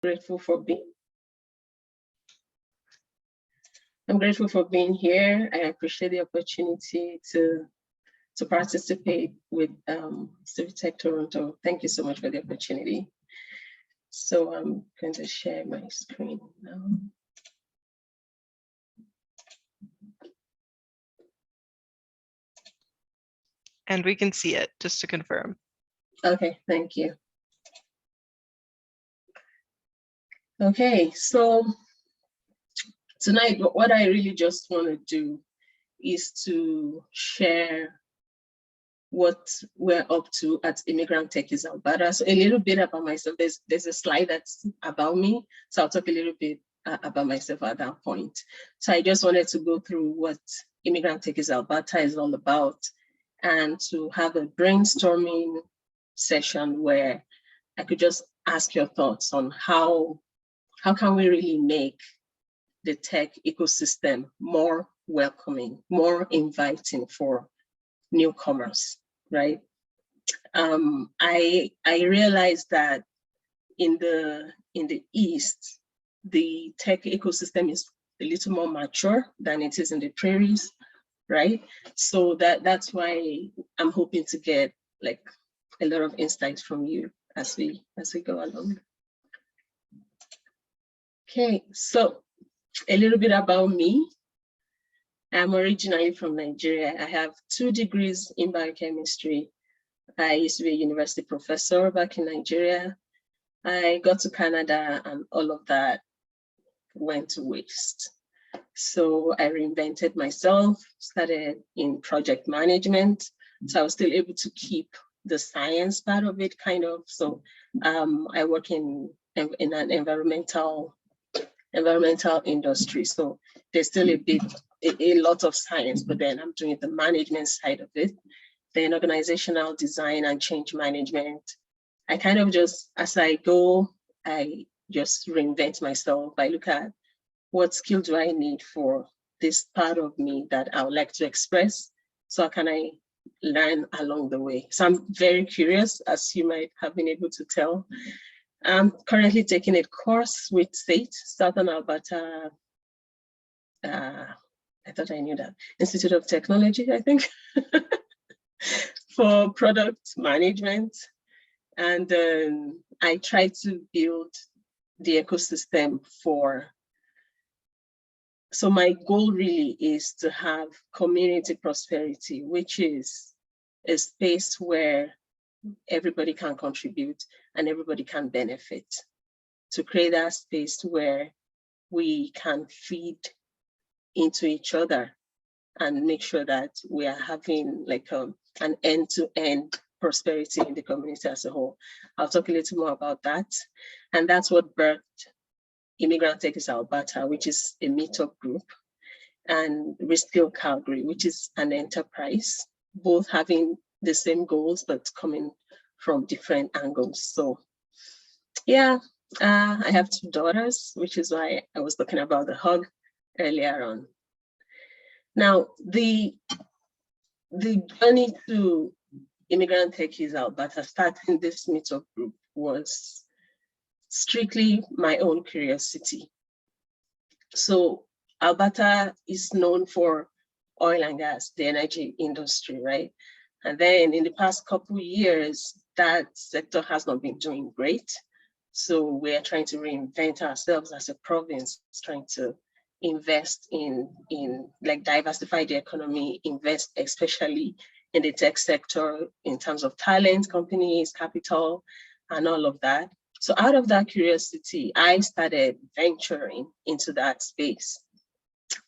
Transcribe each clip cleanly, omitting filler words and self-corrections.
grateful for being here. I appreciate the opportunity to participate with Civic Tech Toronto. Thank you so much for the opportunity. So I'm going to share my screen now. And we can see it, just to confirm. Okay, thank you. Okay, so tonight, what I really just want to do is to share what we're up to at Immigrant Techies Alberta. So a little bit about myself. There's a slide that's about me, so I'll talk a little bit about myself at that point. So I just wanted to go through what Immigrant Techies Alberta is all about, and to have a brainstorming session where I could just ask your thoughts on how can we really make the tech ecosystem more welcoming, more inviting for newcomers, right? I realized that in the East, the tech ecosystem is a little more mature than it is in the prairies, right? So that's why I'm hoping to get like a lot of insights from you as we go along. Okay, so a little bit about me. I'm originally from Nigeria. I have 2 degrees in biochemistry. I used to be a university professor back in Nigeria. I got to Canada and all of that went to waste. So I reinvented myself, started in project management. So I was still able to keep the science part of it, kind of. So I work in an environmental industry. So there's still a lot of science, but then I'm doing the management side of it, then organizational design and change management. I kind of just, as I go, I just reinvent myself. I look at what skill do I need for this part of me that I would like to express. So how can I learn along the way? So I'm very curious, as you might have been able to tell. I'm currently taking a course with SAIT, Southern Alberta, I thought I knew that, Institute of Technology, I think, for product management. And I try to build the ecosystem so my goal really is to have community prosperity, which is a space where everybody can contribute and everybody can benefit, to create that space where we can feed into each other and make sure that we are having like an end-to-end prosperity in the community as a whole. I'll talk a little more about that. And that's what birthed Immigrant Techies Alberta, which is a meetup group, and Reskill Calgary, which is an enterprise, both having the same goals, but coming from different angles. So yeah, I have 2 daughters, which is why I was talking about the hug earlier on. Now, the journey to Immigrant Techies Alberta, starting this meetup group, was strictly my own curiosity. So Alberta is known for oil and gas, the energy industry, right? And then in the past couple of years, that sector has not been doing great. So we're trying to reinvent ourselves as a province, trying to invest in like diversify the economy, invest especially in the tech sector in terms of talent, companies, capital, and all of that. So out of that curiosity, I started venturing into that space.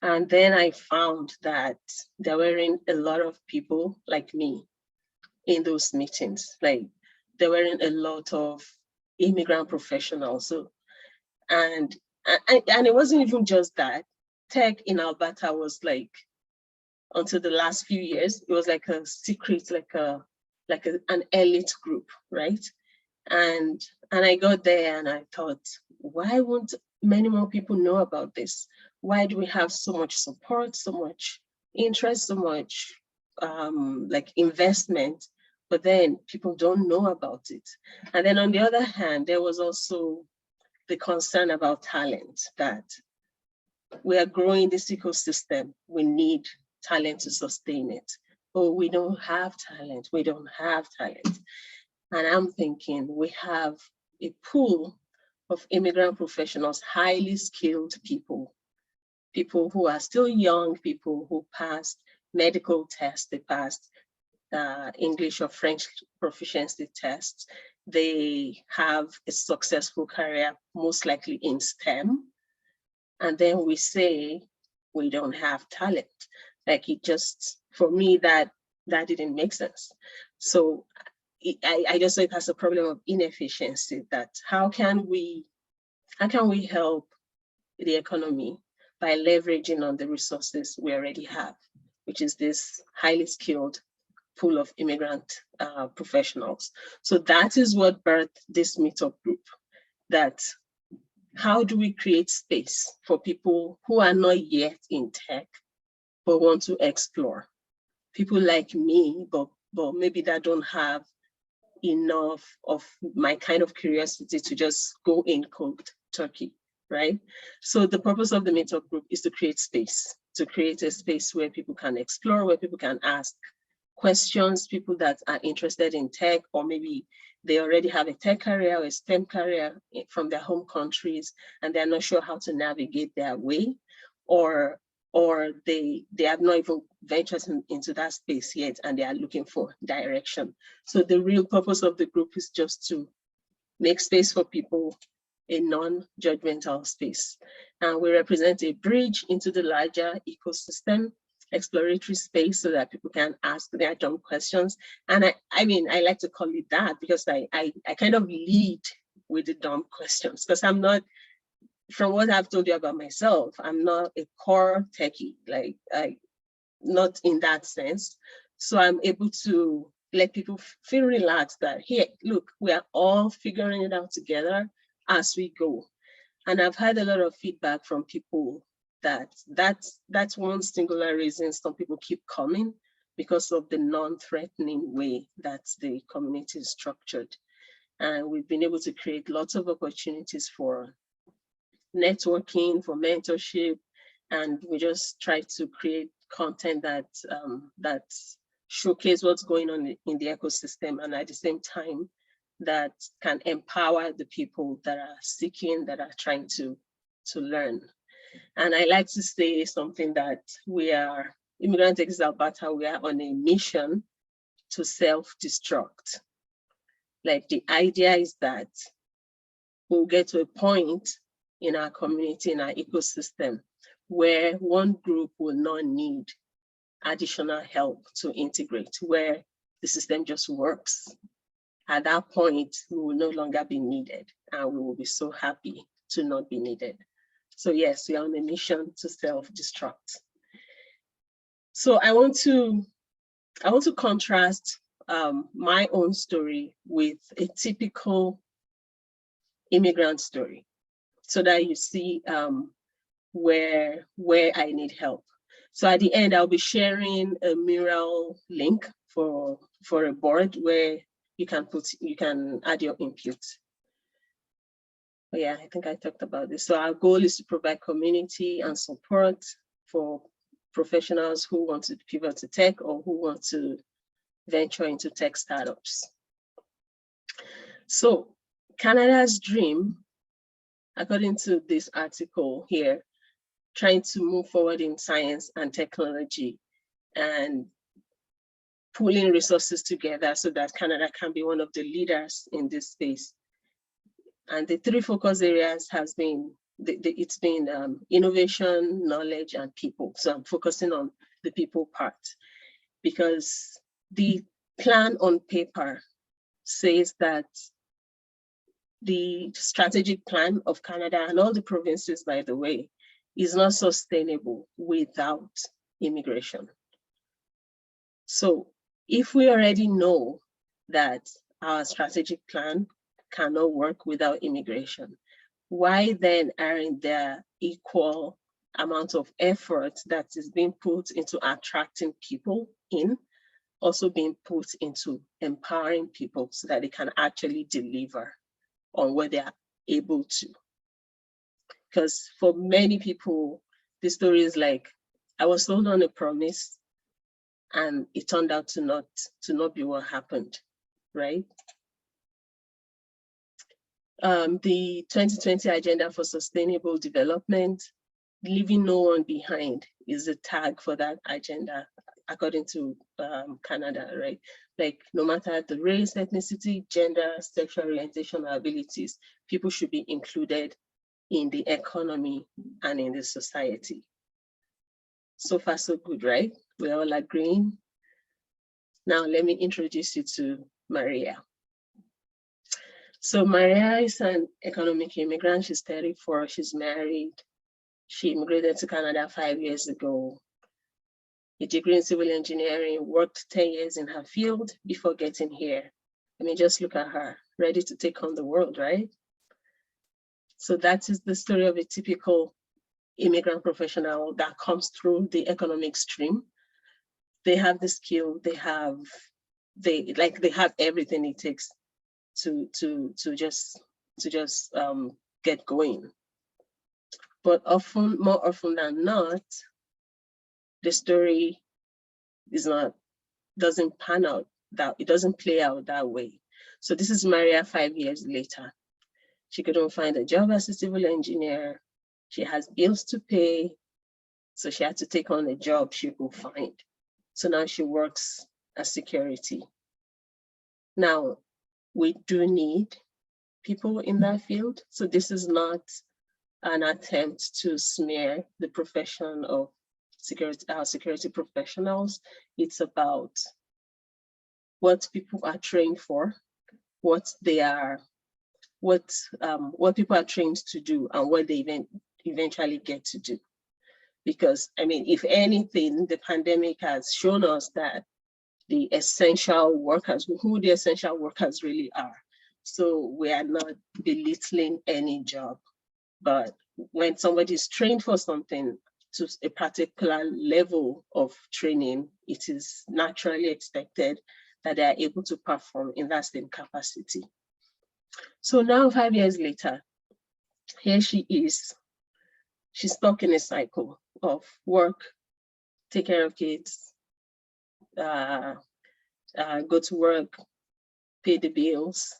And then I found that there weren't a lot of people like me in those meetings. Like there weren't a lot of immigrant professionals. So, and it wasn't even just that. Tech in Alberta was like, until the last few years, it was like a secret, like an elite group, right? And I got there and I thought, why won't many more people know about this? Why do we have so much support, so much interest, so much like investment, but then people don't know about it? And then on the other hand, there was also the concern about talent, that we are growing this ecosystem, we need talent to sustain it. Oh, we don't have talent, we don't have talent. And I'm thinking we have a pool of immigrant professionals, highly skilled people who are still young, people who passed medical tests, they passed English or French proficiency tests. They have a successful career, most likely in STEM. And then we say we don't have talent. Like, it just, for me, that didn't make sense. So I just saw it as a problem of inefficiency, that how can we help the economy by leveraging on the resources we already have, which is this highly skilled pool of immigrant professionals. So that is what birthed this meetup group, that how do we create space for people who are not yet in tech, but want to explore? People like me, but maybe that don't have enough of my kind of curiosity to just go in cold turkey, right? So the purpose of the meetup group is to create space, to create a space where people can explore, where people can ask questions, people that are interested in tech, or maybe they already have a tech career or a STEM career from their home countries, and they're not sure how to navigate their way, or they have not even ventured into that space yet, and they are looking for direction. So the real purpose of the group is just to make space for people, a non-judgmental space. And we represent a bridge into the larger ecosystem, exploratory space, so that people can ask their dumb questions. And I mean, I like to call it that because I kind of lead with the dumb questions, because I'm not, from what I've told you about myself, I'm not a core techie, like not in that sense. So I'm able to let people feel relaxed that, here, look, we are all figuring it out together as we go. And I've had a lot of feedback from people that's one singular reason some people keep coming, because of the non-threatening way that the community is structured. And we've been able to create lots of opportunities for networking, for mentorship, and we just try to create content that showcase what's going on in the ecosystem, and at the same time that can empower the people that are seeking, that are trying to learn. And I like to say something, that we are, Immigrant Techies Alberta, we are on a mission to self-destruct. Like, the idea is that we'll get to a point in our community, in our ecosystem, where one group will not need additional help to integrate, where the system just works. At that point, we will no longer be needed, and we will be so happy to not be needed. So yes, we are on a mission to self-destruct. So I want to contrast my own story with a typical immigrant story, so that you see where I need help. So at the end, I'll be sharing a mural link for a board where you can add your input. But yeah, I think I talked about this. So our goal is to provide community and support for professionals who want to pivot to tech, or who want to venture into tech startups. So Canada's dream, according to this article here, trying to move forward in science and technology and pulling resources together so that Canada can be one of the leaders in this space. And the three focus areas has been, it's been innovation, knowledge, and people. So I'm focusing on the people part, because the plan on paper says that the strategic plan of Canada and all the provinces, by the way, is not sustainable without immigration. So if we already know that our strategic plan cannot work without immigration, why then aren't there equal amount of effort that is being put into attracting people in, also being put into empowering people so that they can actually deliver on what they are able to? Because for many people, the story is like, I was sold on a promise and it turned out to not be what happened, right? The 2020 Agenda for Sustainable Development, leaving no one behind, is the tag for that agenda, according to Canada, right? Like, no matter the race, ethnicity, gender, sexual orientation, or abilities, people should be included in the economy and in the society. So far, so good, right? We're all agreeing. Now, let me introduce you to Maria. So Maria is an economic immigrant. She's 34, she's married. She immigrated to Canada 5 years ago. A degree in civil engineering, worked 10 years in her field before getting here. I mean, just look at her, ready to take on the world, right? So that is the story of a typical immigrant professional that comes through the economic stream. They have the skill, they have everything it takes to just get going. But more often than not, the story doesn't pan out it doesn't play out that way. So this is Maria 5 years later. She couldn't find a job as a civil engineer. She has bills to pay. So she had to take on a job she could find. So now she works as security. Now, we do need people in that field. So this is not an attempt to smear the profession of security professionals. It's about what people are trained for, what people are trained to do, and what they eventually get to do. Because, I mean, if anything, the pandemic has shown us that the essential workers, who the essential workers really are. So we are not belittling any job, but when somebody is trained for something to a particular level of training, it is naturally expected that they are able to perform in that same capacity. So now 5 years later, here she is. She's stuck in a cycle of work, take care of kids, go to work, pay the bills.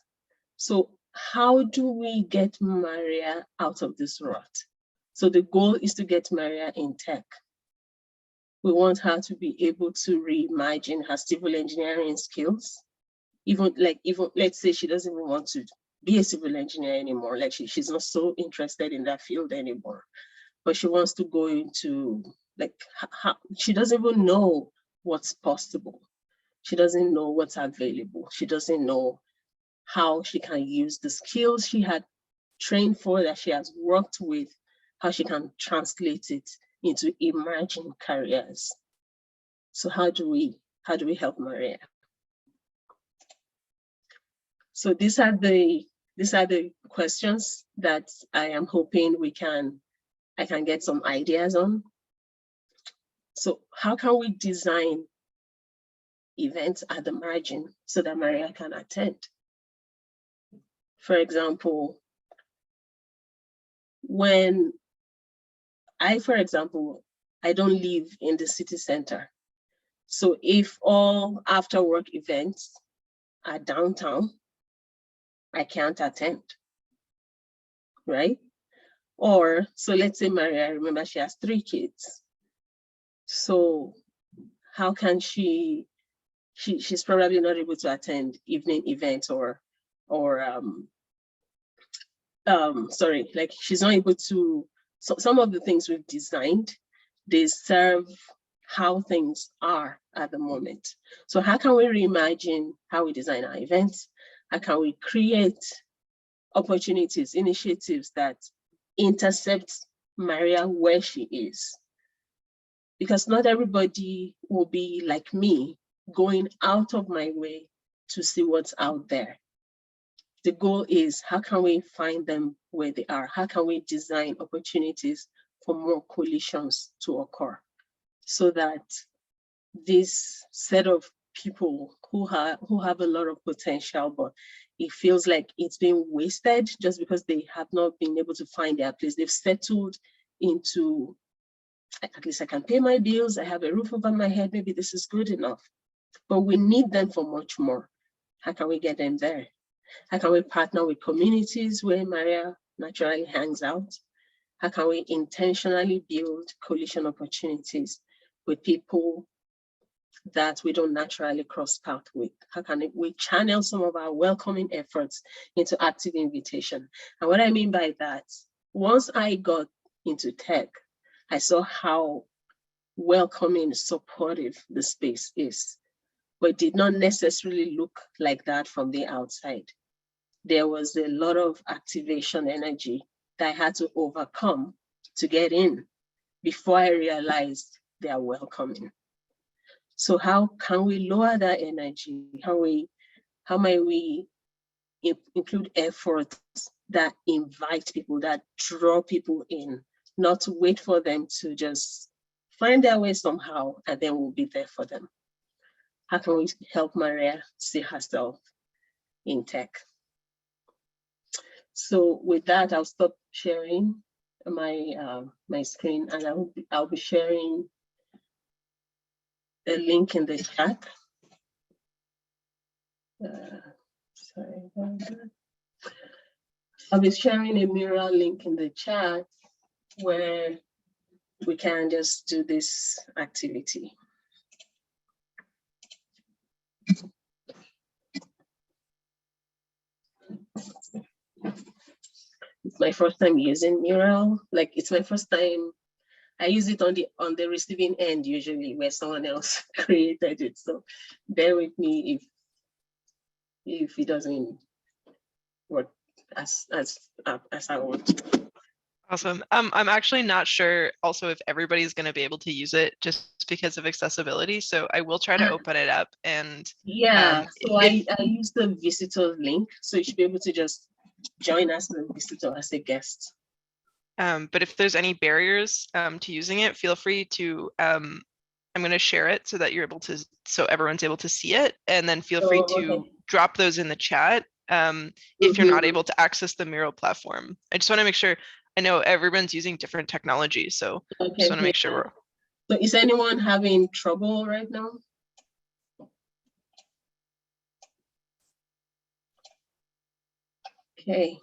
So how do we get Maria out of this rut? So the goal is to get Maria in tech. We want her to be able to reimagine her civil engineering skills. Even let's say she doesn't even want to be a civil engineer anymore. Like she's not so interested in that field anymore, but she wants to go into she doesn't even know what's possible. She doesn't know what's available. She doesn't know how she can use the skills she had trained for, that she has worked with, how she can translate it into emerging careers. So how do we help Maria? So these are the questions that I am hoping I can get some ideas on. So how can we design events at the margin so that Maria can attend? For example, I don't live in the city center. So if all after work events are downtown, I can't attend, right? Or, so let's say Maria, remember she has 3 kids. So how can she's probably not able to attend evening events she's not able to, so some of the things we've designed, they serve how things are at the moment. So how can we reimagine how we design our events? How can we create opportunities, initiatives that intercept Maria where she is? Because not everybody will be like me, going out of my way to see what's out there. The goal is, how can we find them where they are? How can we design opportunities for more collisions to occur, so that this set of people who have a lot of potential, but it feels like it's been wasted just because they have not been able to find their place. They've settled into, at least I can pay my bills, I have a roof over my head, maybe this is good enough. But we need them for much more. How can we get them there? How can we partner with communities where Maria naturally hangs out? How can we intentionally build coalition opportunities with people that we don't naturally cross paths with? How can we channel some of our welcoming efforts into active invitation? And what I mean by that, once I got into tech, I saw how welcoming, supportive the space is, but it did not necessarily look like that from the outside. There was a lot of activation energy that I had to overcome to get in before I realized they are welcoming. So how can we lower that energy? How might we include efforts that invite people, that draw people in, not to wait for them to just find their way somehow, and then we'll be there for them? How can we help Maria see herself in tech? So with that, I'll stop sharing my my screen, and I'll be sharing a link in the chat. Sorry about that. I'll be sharing a mural link in the chat where we can just do this activity. It's my first time using mural. Like, it's my first time. I use it on the receiving end usually, where someone else created it. So bear with me if it doesn't work as I want. Awesome. I'm actually not sure also if everybody's going to be able to use it just because of accessibility. So I will try to open it up and yeah. So I use the visitor link, so you should be able to just join as a visitor, as a guest. But if there's any barriers to using it, feel free to. I'm going to share it so that you're able to, so everyone's able to see it, and then feel free to drop those in the chat if you're not able to access the mural platform. I just want to make sure. I know everyone's using different technology, so just want to make sure we're. So is anyone having trouble right now? Okay.